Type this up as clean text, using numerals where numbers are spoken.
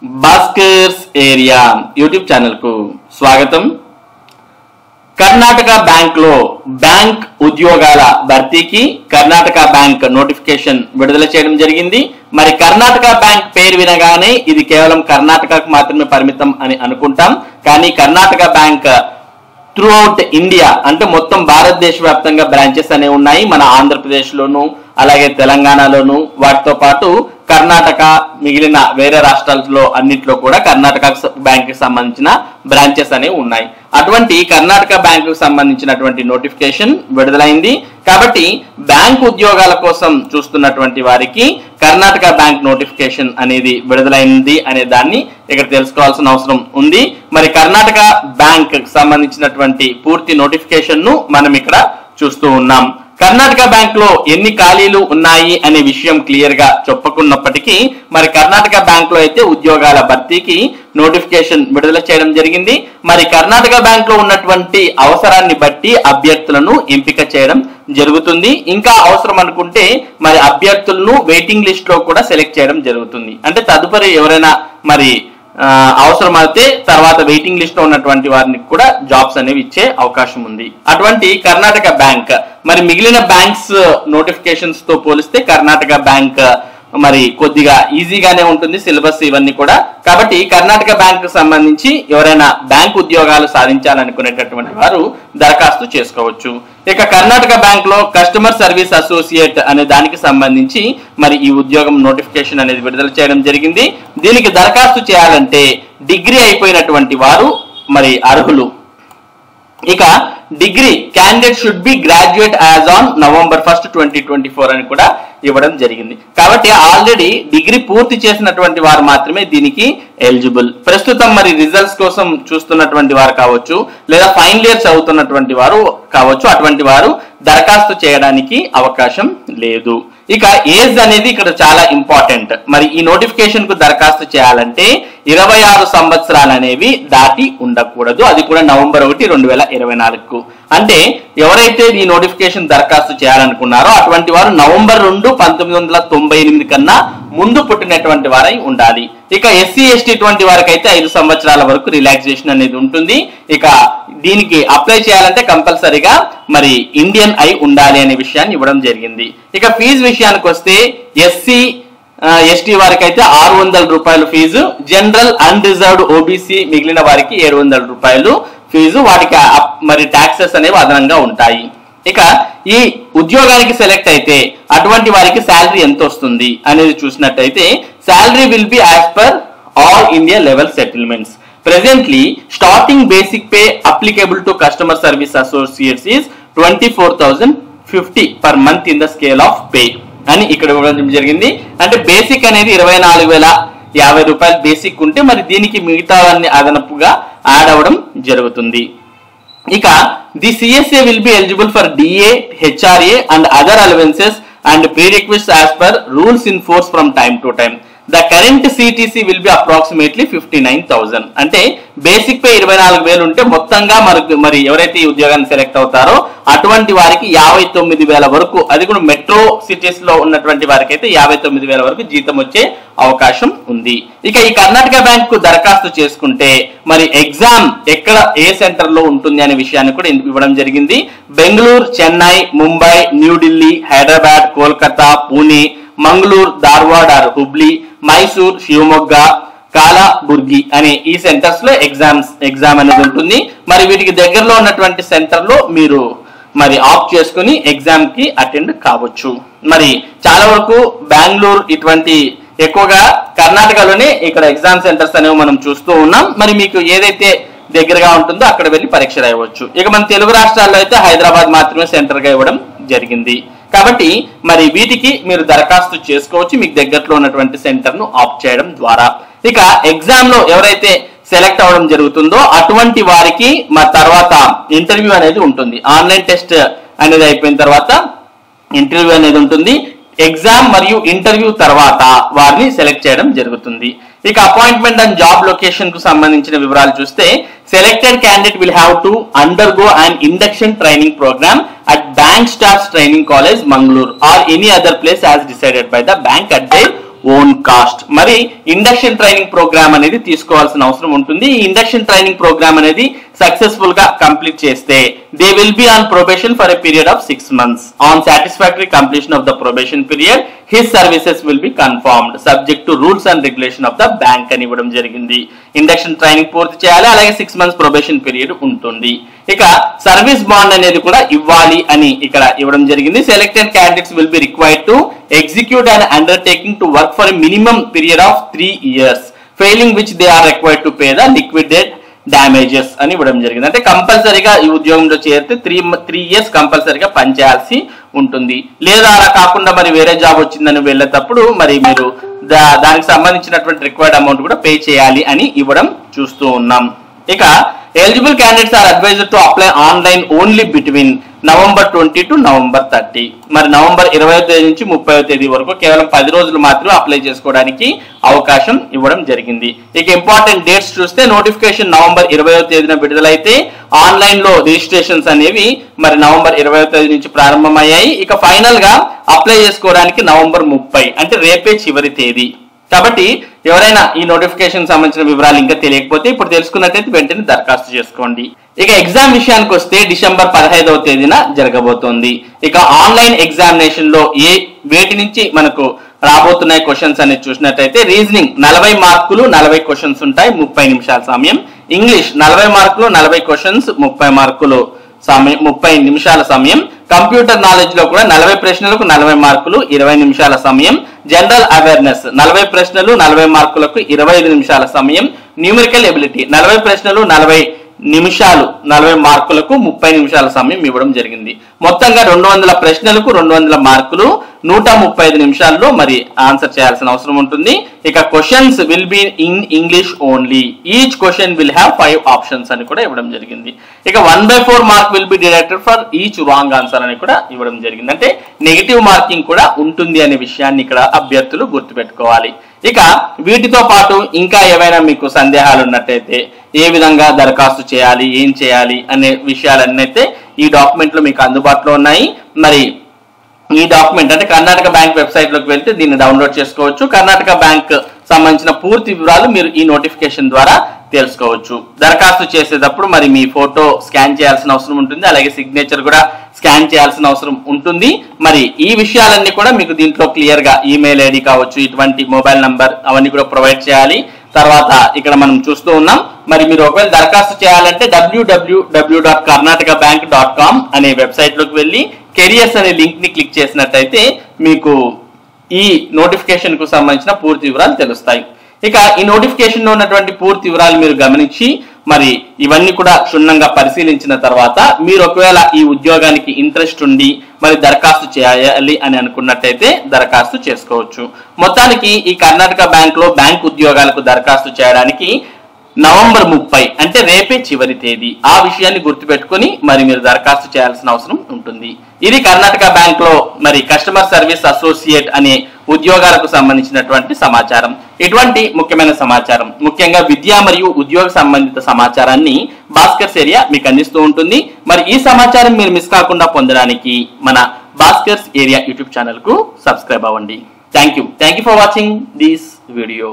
Bhaskar's area YouTube channel కు స్వాగతం. Karnataka bank లో బ్యాంక్ ఉద్యోగాల భర్తీకి కర్ణాటక బ్యాంక్ నోటిఫికేషన్ విడుదల చేయడం జరిగింది. మరి కర్ణాటక బ్యాంక్ పేరు వినగానే ఇది కేవలం కర్ణాటకకు మాత్రమే పరిమితం అని అనుకుంటాం, కానీ Karnataka bank through out India అంటే మొత్తం భారతదేశ వ్యాప్తంగా బ్రాంచెస్ అనేవి ఉన్నాయి. మన ఆంధ్రప్రదేశ్ లోను అలాగే తెలంగాణలోను వాటితో పాటు కర్ణాటక మిగిలిన వేరే రాష్ట్రాలలో అన్నిట్లో కూడా కర్ణాటక బ్యాంక్ కి సంబంధించిన బ్రాంచెస్ అనేవి ఉన్నాయి. అటువంటి కర్ణాటక బ్యాంక్ కు సంబంధించినటువంటి నోటిఫికేషన్ విడుదలైంది. కాబట్టి బ్యాంక్ ఉద్యోగాల కోసం చూస్తున్నటువంటి వారికి కర్ణాటక బ్యాంక్ నోటిఫికేషన్ అనేది విడుదలైంది అనే దాన్ని ఇక్కడ తెలుసుకోవాల్సిన అవసరం ఉంది. మరి కర్ణాటక బ్యాంక్ సంబంధించినటువంటి పూర్తి నోటిఫికేషన్ ను మనం ఇక్కడ చూస్తూ ఉన్నాం. కర్ణాటక బ్యాంక్ లో ఎన్ని ఖాళీలు ఉన్నాయి అనే విషయం క్లియర్ గా చెప్పుకున్నప్పటికీ మరి కర్ణాటక బ్యాంక్ లో అయితే ఉద్యోగాల భర్తీకి నోటిఫికేషన్ విడుదల చేయడం జరిగింది. మరి కర్ణాటక బ్యాంక్ లో ఉన్నటువంటి అవసరాన్ని బట్టి అభ్యర్థులను ఎంపిక చేయడం జరుగుతుంది. ఇంకా అవసరం అనుకుంటే మరి అభ్యర్థులను వెయిటింగ్ లిస్ట్ లో కూడా సెలెక్ట్ చేయడం జరుగుతుంది. అంటే తదుపరి ఎవరైనా మరి అవసరం అయితే తర్వాత వెయిటింగ్ లిస్ట్ లో ఉన్నటువంటి వారిని కూడా జాబ్స్ అనేవి ఇచ్చే అవకాశం ఉంది. అటువంటి కర్ణాటక బ్యాంక్ మరి మిగిలిన బ్యాంక్స్ నోటిఫికేషన్స్ తో పోలిస్తే కర్ణాటక బ్యాంక్ మరి కొద్దిగా ఈజీగానే ఉంటుంది సిలబస్ ఇవన్నీ కూడా. కాబట్టి కర్ణాటక బ్యాంక్ కు సంబంధించి ఎవరైనా బ్యాంక్ ఉద్యోగాలు సాధించాలనుకునేటటువంటి వారు దరఖాస్తు చేసుకోవచ్చు. ఇక కర్ణాటక బ్యాంక్ లో కస్టమర్ సర్వీస్ అసోసియేట్ అనే దానికి సంబంధించి మరి ఈ ఉద్యోగం నోటిఫికేషన్ అనేది విడుదల చేయడం జరిగింది. దీనికి దరఖాస్తు చేయాలంటే డిగ్రీ అయిపోయినటువంటి వారు మరి అర్హులు. ఇక degree candidate should be graduate as on November 1, 2024 అని కూడా ఇవ్వడం జరిగింది. కాబట్టి ఆల్రెడీ డిగ్రీ పూర్తి చేసినటువంటి వారు మాత్రమే దీనికి ఎలిజిబుల్. ప్రస్తుతం మరి రిజల్ట్స్ కోసం చూస్తున్నటువంటి వారు కావచ్చు, లేదా ఫైనల్ ఇయర్ చదువుతున్నటువంటి వారు కావచ్చు, అటువంటి వారు దరఖాస్తు చేయడానికి అవకాశం లేదు. ఇక ఏజ్ అనేది ఇక్కడ చాలా ఇంపార్టెంట్. మరి ఈ నోటిఫికేషన్ కు దరఖాస్తు చేయాలంటే 26 సంవత్సరాలు అనేవి దాటి ఉండకూడదు. అది కూడా నవంబర్ 1, 2024. అంటే ఎవరైతే ఈ నోటిఫికేషన్ దరఖాస్తు చేయాలనుకున్నారో అటువంటి వారు నవంబర్ 2, 1998 కన్నా ముందు పుట్టినటువంటి వారై ఉండాలి. ఇక ఎస్సీ ఎస్టీ వారికి అయితే 5 సంవత్సరాల వరకు రిలాక్సేషన్ అనేది ఉంటుంది. ఇక దీనికి అప్లై చేయాలంటే కంపల్సరీగా మరి ఇండియన్ అయి ఉండాలి అనే విషయాన్ని ఇవ్వడం జరిగింది. ఇక ఫీజు విషయానికి వస్తే ఎస్సీ ఎస్టీ వారికి అయితే 600 రూపాయలు ఫీజు, జనరల్ అన్రిజర్వ్డ్ ఓబీసీ మిగిలిన వారికి 700 రూపాయలు ఫీజు. వాటికి మరి ట్యాక్సెస్ అనేవి అదనంగా ఉంటాయి. ఇక ఈ ఉద్యోగానికి సెలెక్ట్ అయితే అటువంటి వారికి శాలరీ ఎంత వస్తుంది అనేది చూసినట్టయితే salary will be as per all India level settlements. Presently starting basic pay applicable to customer service associates is 24,050 per month in the scale of pay అని ఇక్కడ ఇవ్వడం జరిగింది. అంటే బేసిక్ అనేది 24,050 రూపాయలు బేసిక్ ఉంటే మరి దీనికి మిగతావన్నీ అదనపుగా యాడ్ అవ్వడం జరుగుతుంది. ఇక the CSA will be eligible for DA, HRA and other allowances and prerequisites as per rules in force from time to time. The current CTC will be approximately 59,000. అంటే బేసిక్ పే 24,000 ఉంటే మొత్తంగా మరి ఎవరైతే ఈ ఉద్యోగాన్ని సెలెక్ట్ అవుతారో అటువంటి వారికి 59,000 వరకు, అది కూడా మెట్రో సిటీస్ లో ఉన్నటువంటి వారికి అయితే 59,000 వరకు జీతం వచ్చే అవకాశం ఉంది. ఇక ఈ కర్ణాటక బ్యాంక్ కు దరఖాస్తు చేసుకుంటే మరి ఎగ్జామ్ ఎక్కడ ఏ సెంటర్ లో ఉంటుంది అనే విషయాన్ని కూడా ఇవ్వడం జరిగింది. బెంగళూరు, చెన్నై, ముంబై, న్యూఢిల్లీ, హైదరాబాద్, కోల్కతా, పూణే, మంగళూరు, ధార్వాడ్ ఆర్ హుబ్లీ, మైసూర్, శివమొగ్గ, కాలాబుర్గి అనే ఈ సెంటర్స్ లో ఎగ్జామ్ అనేది ఉంటుంది. మరి వీటికి దగ్గరలో ఉన్నటువంటి సెంటర్ లో మీరు మరి ఆప్ట్ చేసుకుని ఎగ్జామ్ కి అటెండ్ కావచ్చు. మరి చాలా వరకు బెంగళూరు ఇటువంటి ఎక్కువగా కర్ణాటకలోనే ఇక్కడ ఎగ్జామ్ సెంటర్స్ అనేవి మనం చూస్తూ ఉన్నాం. మరి మీకు ఏదైతే దగ్గరగా ఉంటుందో అక్కడ వెళ్ళి పరీక్ష రాయవచ్చు. ఇక మన తెలుగు రాష్ట్రాల్లో అయితే హైదరాబాద్ మాత్రమే సెంటర్ గా ఇవ్వడం జరిగింది. కాబట్టి మరి వీటికి మీరు దరఖాస్తు చేసుకోవచ్చు మీకు దగ్గరలో ఉన్నటువంటి సెంటర్ ను ఆప్ట్ చేయడం ద్వారా. ఇక ఎగ్జామ్ లో ఎవరైతే సెలెక్ట్ అవ్వడం జరుగుతుందో అటువంటి వారికి మా తర్వాత ఇంటర్వ్యూ అనేది ఉంటుంది. ఆన్లైన్ టెస్ట్ అనేది అయిపోయిన తర్వాత ఇంటర్వ్యూ అనేది ఉంటుంది. ఎగ్జామ్ మరియు ఇంటర్వ్యూ తర్వాత వారిని సెలెక్ట్ చేయడం జరుగుతుంది. ఇక అపాయింట్మెంట్ అండ్ జాబ్ లొకేషన్ కు సంబంధించిన వివరాలు చూస్తే selected candidate will have to undergo an induction training program at Bank Staffs Training College, Mangalore or any other place as decided by the bank at their own cost. మరి induction training programme అనేది తీసుకోవాల్సిన అవసరం ఉంటుంది. ఈ induction training programme అనేది successful గా complete చేస్తే they will be on probation for a period of 6 months. On satisfactory completion of the probation period his services will be confirmed subject to rules and regulation of the bank అని ఇవ్వడం జరిగింది. Induction training పూర్తి చేయాలి, అలాగే 6 months probation period ఉంటుంది. ఇక service bond అనేది కూడా ఇవ్వాలి అని ఇక్కడ ఇవ్వడం జరిగింది. Selected candidates will be required to execute and undertaking to work for a minimum period of 3 years, failing which they are required to pay the liquidate damages అని ఇవ్వడం జరిగింది. అంటే కంపల్సరీగా ఈ ఉద్యోగంలో చేరితే 3 years కంపల్సరీగా పనిచేయాల్సి ఉంటుంది. లేదా అలా కాకుండా మరి వేరే జాబ్ వచ్చిందని వెళ్ళేటప్పుడు మరి మీరు దానికి సంబంధించినటువంటి రిక్వైర్డ్ అమౌంట్ కూడా పే చేయాలి అని ఇవ్వడం చూస్తూ ఉన్నాం. ఇక eligible candidates are advised to apply online only between November 20 to November 30. మరి నవంబర్ 20వ తేదీ నుంచి 30వ తేదీ వరకు కేవలం 10 రోజులు మాత్రమే అప్లై చేసుకోవడానికి అవకాశం ఇవ్వడం జరిగింది. ఇక ఇంపార్టెంట్ డేట్స్ చూస్తే నోటిఫికేషన్ నవంబర్ 20వ తేదీన విడుదలైతే ఆన్లైన్ లో రిజిస్ట్రేషన్స్ అనేవి మరి నవంబర్ 20వ తేదీ నుంచి ప్రారంభమయ్యాయి. ఇక ఫైనల్ గా అప్లై చేసుకోవడానికి నవంబర్ 30 అంటే రేపే చివరి తేదీ. కాబట్టి ఎవరైనా ఈ నోటిఫికేషన్ సంబంధించిన వివరాలు ఇంకా తెలియకపోతే ఇప్పుడు తెలుసుకున్నట్లయితే వెంటనే దరఖాస్తు చేసుకోండి. ఇక ఎగ్జామ్ విషయానికి వస్తే డిసెంబర్ 15వ తేదీన జరగబోతోంది. ఇక ఆన్లైన్ ఎగ్జామినేషన్ లో వేటి నుంచి మనకు రాబోతున్నాయి క్వశ్చన్స్ అనేది చూసినట్లయితే రీజనింగ్ 40 మార్కులు 40 క్వశ్చన్స్ ఉంటాయి, 30 నిమిషాల సమయం. ఇంగ్లీష్ 40 మార్కులు 40 క్వశ్చన్స్ 30 మార్కులు సమయం, 30 నిమిషాల సమయం. కంప్యూటర్ నాలెడ్జ్ లో కూడా 40 ప్రశ్నలకు 40 మార్కులు 20 నిమిషాల సమయం. జనరల్ అవేర్నెస్ 40 ప్రశ్నలు 40 మార్కులకు 25 నిమిషాల సమయం. న్యూమరికల్ ఎబిలిటీ 40 ప్రశ్నలు 40 నిమిషాలు 40 మార్కులకు 30 నిమిషాల సమయం ఇవ్వడం జరిగింది. మొత్తంగా 200 ప్రశ్నలకు 200 మార్కులు 135 నిమిషాల్లో మరి ఆన్సర్ చేయాల్సిన అవసరం ఉంటుంది. ఇక questions will be in English only, each question will have 5 options అని కూడా ఇవ్వడం జరిగింది. ఇక 1/4 mark will be deducted for each wrong answer అని కూడా ఇవ్వడం జరిగింది. అంటే నెగిటివ్ మార్కింగ్ కూడా ఉంటుంది అనే విషయాన్ని ఇక్కడ అభ్యర్థులు గుర్తుపెట్టుకోవాలి. ఇక వీటితో పాటు ఇంకా ఏవైనా మీకు సందేహాలు ఉన్నట్టయితే ఏ విధంగా దరఖాస్తు చేయాలి, ఏం చేయాలి అనే విషయాలన్నీ అయితే ఈ డాక్యుమెంట్ లో మీకు అందుబాటులో ఉన్నాయి. మరి ఈ డాక్యుమెంట్ అంటే కర్ణాటక బ్యాంక్ వెబ్సైట్ లోకి వెళ్తే దీన్ని డౌన్లోడ్ చేసుకోవచ్చు. కర్ణాటక బ్యాంక్ సంబంధించిన పూర్తి వివరాలు మీరు ఈ నోటిఫికేషన్ ద్వారా తెలుసుకోవచ్చు. దరఖాస్తు చేసేటప్పుడు మరి మీ ఫోటో స్కాన్ చేయాల్సిన అవసరం ఉంటుంది, అలాగే సిగ్నేచర్ కూడా స్కాన్ చేయాల్సిన అవసరం ఉంటుంది. మరి ఈ విషయాలన్నీ కూడా మీకు దీంట్లో క్లియర్ గా ఈమెయిల్ ఐడి కావచ్చు, ఇటువంటి మొబైల్ నంబర్ అవన్నీ కూడా ప్రొవైడ్ చేయాలి. తర్వాత ఇక్కడ మనం చూస్తూ ఉన్నాం, మరి మీరు ఒకవేళ దరఖాస్తు చేయాలంటే www.karnatakabank.com అనే వెబ్సైట్ లోకి వెళ్ళి కెరియర్స్ అనే లింక్ ని క్లిక్ చేసినట్టయితే మీకు ఈ నోటిఫికేషన్ కు సంబంధించిన పూర్తి వివరాలు తెలుస్తాయి. ఇక ఈ నోటిఫికేషన్ లో ఉన్నటువంటి పూర్తి వివరాలు మీరు గమనించి మరి ఇవన్నీ కూడా క్షుణ్ణంగా పరిశీలించిన తర్వాత మీరు ఒకవేళ ఈ ఉద్యోగానికి ఇంట్రెస్ట్ ఉండి మరి దరఖాస్తు చేయాలి అని అనుకున్నట్టయితే దరఖాస్తు చేసుకోవచ్చు. మొత్తానికి ఈ కర్ణాటక బ్యాంక్ లో బ్యాంక్ ఉద్యోగాలకు దరఖాస్తు చేయడానికి నవంబర్ 30 అంటే రేపే చివరి తేదీ. ఆ విషయాన్ని గుర్తుపెట్టుకుని మరి మీరు దరఖాస్తు చేయాల్సిన అవసరం ఉంటుంది. ఇది కర్ణాటక బ్యాంక్ లో మరి కస్టమర్ సర్వీస్ అసోసియేట్ అనే ఉద్యోగాలకు సంబంధించినటువంటి సమాచారం. ఇటువంటి ముఖ్యమైన సమాచారం, ముఖ్యంగా విద్య మరియు ఉద్యోగ సంబంధిత సమాచారాన్ని భాస్కర్స్ ఏరియా మీకు అందిస్తూ ఉంటుంది. మరి ఈ సమాచారం మీరు మిస్ కాకుండా పొందడానికి మన భాస్కర్స్ ఏరియా యూట్యూబ్ ఛానల్ కు సబ్స్క్రైబ్ అవ్వండి. Thank you for watching this video.